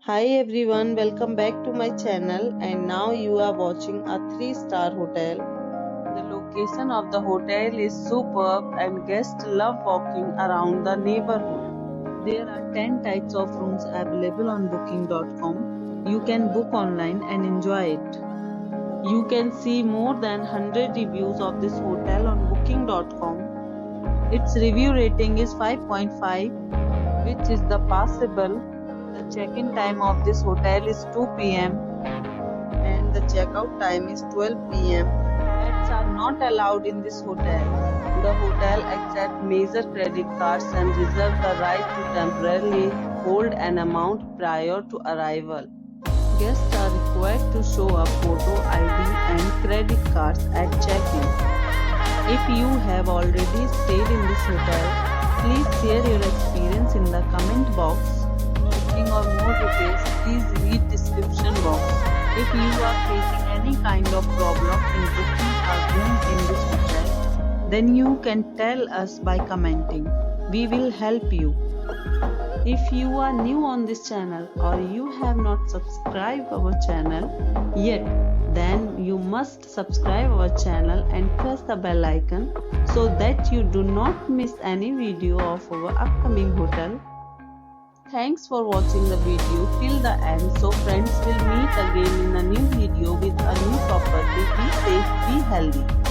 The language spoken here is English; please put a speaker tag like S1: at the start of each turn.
S1: Hi everyone, welcome back to my channel and now you are watching a 3-star hotel. The location of the hotel is superb and guests love walking around the neighborhood. There are 10 types of rooms available on booking.com. You can book online and enjoy it. You can see more than 100 reviews of this hotel on booking.com. Its review rating is 5.5, which is the passable. The check-in time of this hotel is 2 p.m. and the check-out time is 12 p.m. Pets are not allowed in this hotel. The hotel accepts major credit cards and reserves the right to temporarily hold an amount prior to arrival. Guests are required to show a photo ID and credit cards at check-in. If you have already stayed in this hotel, please share your experience in the comment box. Or more details, please read description box. If you are facing any kind of problem in booking a room in this hotel, then you can tell us by commenting. We will help you. If you are new on this channel or you have not subscribed our channel yet, then you must subscribe our channel and press the bell icon so that you do not miss any video of our upcoming hotel. Thanks for watching the video till the end. So friends, will meet again in a new video with a new property. Be safe, be healthy.